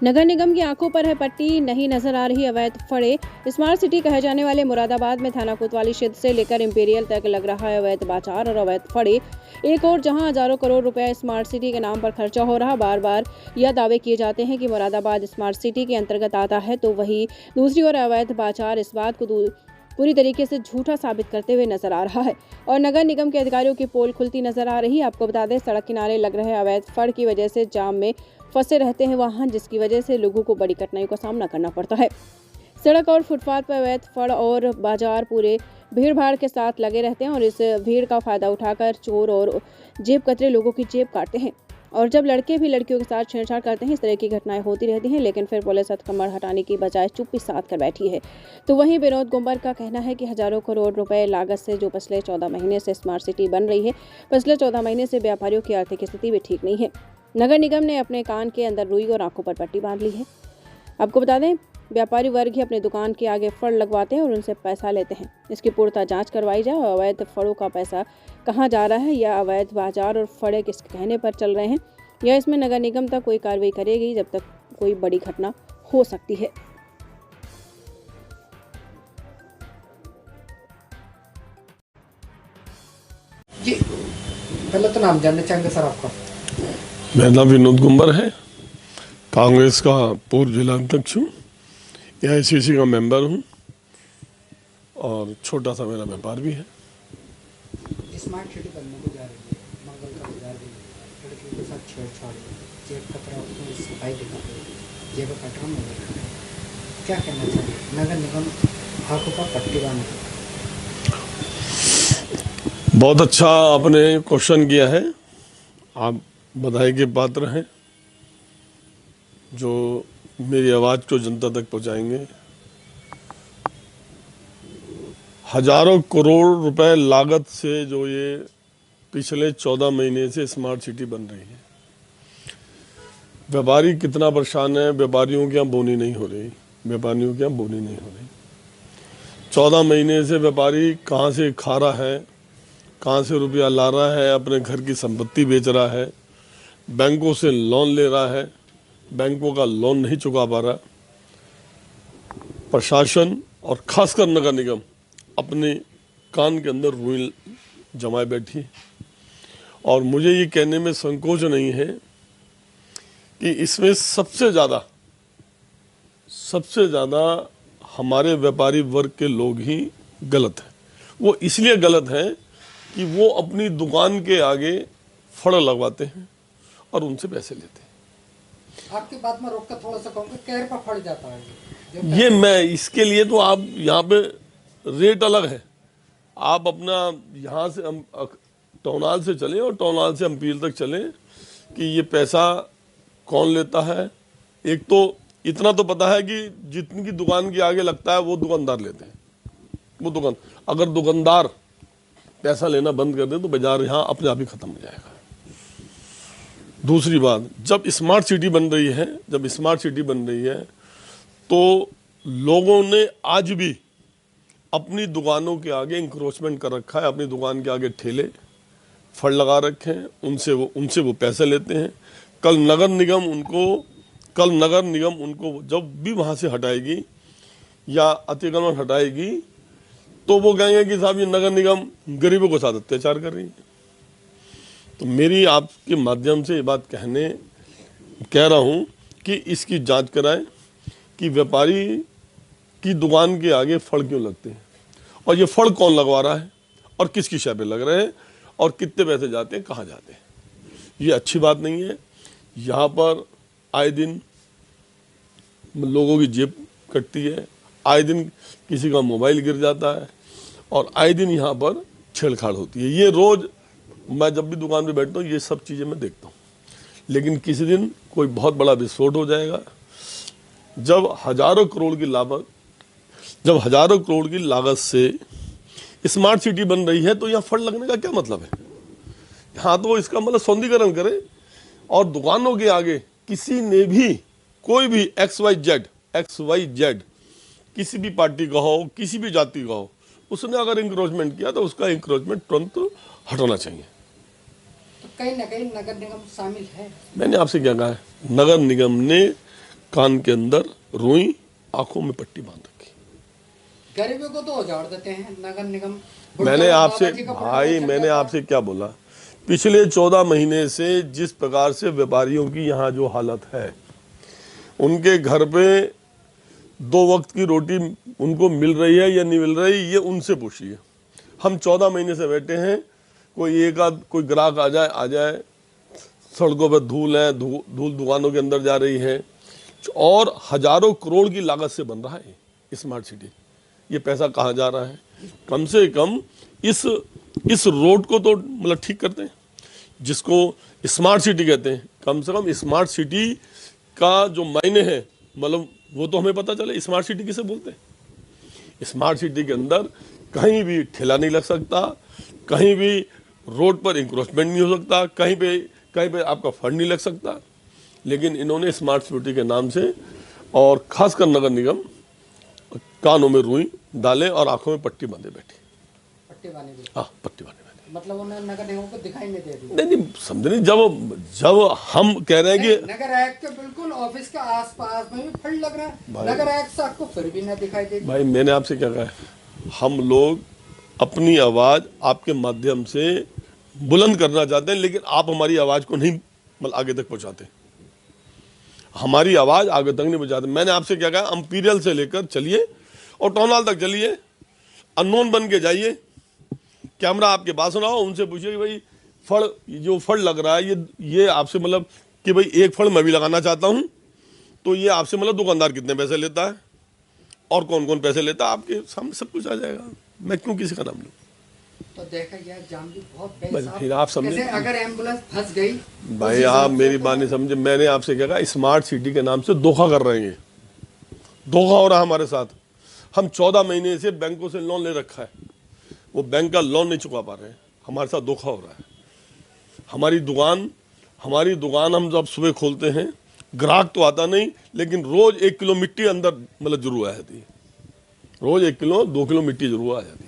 नगर निगम की आंखों पर है पट्टी, नहीं नजर आ रही अवैध फड़े। स्मार्ट सिटी कहे जाने वाले मुरादाबाद में थाना कोतवाली क्षेत्र से लेकर इंपीरियल तक लग रहा है अवैध बाजार और अवैध फड़े। एक और जहां हजारों करोड़ रुपए स्मार्ट सिटी के नाम पर खर्चा हो रहा, बार बार यह दावे किए जाते हैं कि मुरादाबाद स्मार्ट सिटी के अंतर्गत आता है, तो वहीं दूसरी ओर अवैध बाजार इस बात को पूरी तरीके से झूठा साबित करते हुए नजर आ रहा है और नगर निगम के अधिकारियों की पोल खुलती नजर आ रही है। आपको बता दें, सड़क किनारे लग रहे अवैध फड़ की वजह से जाम में फंसे रहते हैं वाहन, जिसकी वजह से लोगों को बड़ी कठिनाइयों का सामना करना पड़ता है। सड़क और फुटपाथ पर अवैध फड़ और बाजार पूरे भीड़ भाड़ के साथ लगे रहते हैं और इस भीड़ का फायदा उठाकर चोर और जेब कतरे लोगों की जेब काटते हैं। और जब लड़के भी लड़कियों के साथ छेड़छाड़ करते हैं, इस तरह की घटनाएं होती रहती हैं, लेकिन फिर पुलिस हथकंडा हटाने की बजाय चुप्पी साध कर बैठी है। तो वहीं विनोद गुंबर का कहना है कि हजारों करोड़ रुपए लागत से जो पिछले 14 महीने से स्मार्ट सिटी बन रही है, पिछले 14 महीने से व्यापारियों की आर्थिक स्थिति भी ठीक नहीं है। नगर निगम ने अपने कान के अंदर रुई और आंखों पर पट्टी बांध ली है। आपको बता दें, व्यापारी वर्ग ही अपने दुकान के आगे फड़ लगवाते हैं और उनसे पैसा लेते हैं। इसकी पूर्णतः जांच करवाई जाए और अवैध फड़ों का पैसा कहां जा रहा है, या अवैध बाजार और फड़े किसके कहने पर चल रहे हैं, या इसमें नगर निगम तक कोई कार्रवाई करेगी, जब तक कोई बड़ी घटना हो सकती है। जी, पहले तो नाम जानना चाहेंगे सर आपका? मेरा नाम विनोद गुंबर है, कांग्रेस का पूर्व जिला अध्यक्ष हूँ, AICC का मेंबर हूँ और छोटा सा मेरा व्यापार भी है। स्मार्ट सिटी बनने को जा रही है, मंगल का बाजार भी, लड़कियों के साथ छेड़छाड़, जेब कतरा, सफाई दिखाते, जेब कतरा में बैठा है, क्या कहना चाहिए? नगर निगम आंखों पर पट्टी बांधे। बहुत अच्छा आपने क्वेश्चन किया है, आप बधाई के पात्र हैं जो मेरी आवाज़ को जनता तक पहुंचाएंगे। हजारों करोड़ रुपए लागत से जो ये पिछले 14 महीने से स्मार्ट सिटी बन रही है, व्यापारी कितना परेशान है। व्यापारियों के यहाँ बोनी नहीं हो रही, व्यापारियों के यहाँ बोनी नहीं हो रही। 14 महीने से व्यापारी कहाँ से खा रहा है, कहाँ से रुपया ला रहा है, अपने घर की संपत्ति बेच रहा है, बैंकों से लोन ले रहा है, बैंकों का लोन नहीं चुका पा रहा। प्रशासन और खासकर नगर निगम अपने कान के अंदर रुई जमाए बैठी है और मुझे ये कहने में संकोच नहीं है कि इसमें सबसे ज़्यादा हमारे व्यापारी वर्ग के लोग ही गलत हैं। वो इसलिए गलत हैं कि वो अपनी दुकान के आगे फड़ लगवाते हैं और उनसे पैसे लेते हैं। आपकी बात में रोक कर थोड़ा सा कहूँगा, कहर पर फड़ जाता है ये मैं इसके लिए तो आप यहाँ पे रेट अलग है। आप अपना यहाँ से हम टौनाल से चलें और टौनाल से अम्पील तक चलें कि ये पैसा कौन लेता है। एक तो इतना तो पता है कि जितनी की दुकान के आगे लगता है वो दुकानदार लेते हैं। वो अगर दुकानदार पैसा लेना बंद कर दे तो बाजार यहाँ अपने आप ही खत्म हो जाएगा। दूसरी बात, जब स्मार्ट सिटी बन रही है तो लोगों ने आज भी अपनी दुकानों के आगे इंक्रोचमेंट कर रखा है, अपनी दुकान के आगे ठेले फड़ लगा रखे हैं, उनसे वो पैसे लेते हैं। कल नगर निगम उनको जब भी वहाँ से हटाएगी या अतिक्रमण हटाएगी तो वो कहेंगे कि साहब ये नगर निगम गरीबों के साथ अत्याचार कर रही है। तो मेरी आपके माध्यम से ये बात कह रहा हूँ कि इसकी जांच कराएं कि व्यापारी की दुकान के आगे फड़ क्यों लगते हैं और ये फड़ कौन लगवा रहा है और किसकी शय पे लग रहे हैं और कितने पैसे जाते हैं, कहाँ जाते हैं। ये अच्छी बात नहीं है। यहाँ पर आए दिन लोगों की जेब कटती है, आए दिन किसी का मोबाइल गिर जाता है और आए दिन यहाँ पर छेड़छाड़ होती है। ये रोज़ मैं जब भी दुकान पे बैठता हूँ ये सब चीज़ें मैं देखता हूँ। लेकिन किसी दिन कोई बहुत बड़ा विस्फोट हो जाएगा जब हजारों करोड़ की लागत से स्मार्ट सिटी बन रही है। तो यहाँ फड़ लगने का क्या मतलब है? यहाँ तो इसका मतलब सौंदर्यीकरण करे और दुकानों के आगे किसी ने भी कोई भी XYZ किसी भी पार्टी का हो, किसी भी जाति का हो, उसने अगर इंक्रोचमेंट किया तो उसका इंक्रोचमेंट तुरंत हटाना चाहिए। कहीं ना कहीं नगर निगम शामिल है। मैंने आपसे क्या कहा है, नगर निगम ने कान के अंदर रुई, आंखों में पट्टी बांध रखी। गरीबों को तो उजाड़ देते हैं नगर निगम। मैंने आपसे बाबा जी का फोटो भाई, चल मैंने जाता है। आपसे क्या बोला, पिछले 14 महीने से जिस प्रकार से व्यापारियों की यहाँ जो हालत है, उनके घर पे 2 वक्त की रोटी उनको मिल रही है या नहीं मिल रही, ये उनसे पूछिए। हम 14 महीने से बैठे हैं, कोई एक आध कोई ग्राहक आ जाए, सड़कों पर धूल है, धूल दुकानों के अंदर जा रही है, और हजारों करोड़ की लागत से बन रहा है स्मार्ट सिटी। ये पैसा कहाँ जा रहा है? कम से कम इस रोड को तो मतलब ठीक करते हैं, जिसको स्मार्ट सिटी कहते हैं। कम से कम स्मार्ट सिटी का जो मायने है, मतलब वो तो हमें पता चले स्मार्ट सिटी किसे बोलते हैं। स्मार्ट सिटी के अंदर कहीं भी ठेला नहीं लग सकता, कहीं भी रोड पर इंक्रोचमेंट नहीं हो सकता, कहीं पे आपका फंड नहीं लग सकता। लेकिन इन्होंने स्मार्ट सिटी के नाम से, और खासकर नगर निगम, कानों में रुई डाले और आंखों में पट्टी बांधे बैठी। पट्टी बांधे भी। हाँ, पट्टी बांधे बैठी। मतलब उन्हें नगर निगम को दिखाई नहीं दे रही। नहीं, समझ नहीं, जब हम कह रहे हैं कि नगर आयुक्त के बिल्कुल ऑफिस के आसपास में भी फंड लग रहा है, नगर आयुक्त से आपको फिर भी ना दिखाई दे। भाई, मैंने आपसे क्या कहा है, हम लोग अपनी आवाज़ आपके माध्यम से बुलंद करना चाहते हैं, लेकिन आप हमारी आवाज़ को नहीं मतलब आगे तक पहुंचाते, हमारी आवाज़ आगे तक नहीं पहुंचाते। मैंने आपसे क्या कहा, इंपीरियल से लेकर चलिए और टाउन हॉल तक चलिए, अननोन बन के जाइए, कैमरा आपके पास ना हो, उनसे पूछिए कि भाई जो फड़ लग रहा है, ये आपसे मतलब कि भाई एक फड़ मैं भी लगाना चाहता हूँ, तो ये आपसे मतलब दुकानदार कितने पैसे लेता है और कौन कौन पैसे लेता है, आपके सामने सब कुछ आ जाएगा। मैं क्यों किसी का नाम लूँ? तो देखा गया जाम भी बहुत बस बेसाब। फिर आप समझे, कैसे अगर एम्बुलेंस फंस गई, भाई आप मेरी बात नहीं समझे। मैंने आपसे क्या कहा, स्मार्ट सिटी के नाम से धोखा कर रहे हैं, धोखा हो रहा है हमारे साथ। हम 14 महीने से बैंकों से लोन ले रखा है, वो बैंक का लोन नहीं चुका पा रहे हैं, हमारे साथ धोखा हो रहा है। हमारी दुकान हम जब सुबह खोलते हैं, ग्राहक तो आता नहीं, लेकिन रोज 1 किलो मिट्टी अंदर मतलब जरूर आ जाती है, रोज 1 किलो 2 किलो मिट्टी जरूर आ जाती है।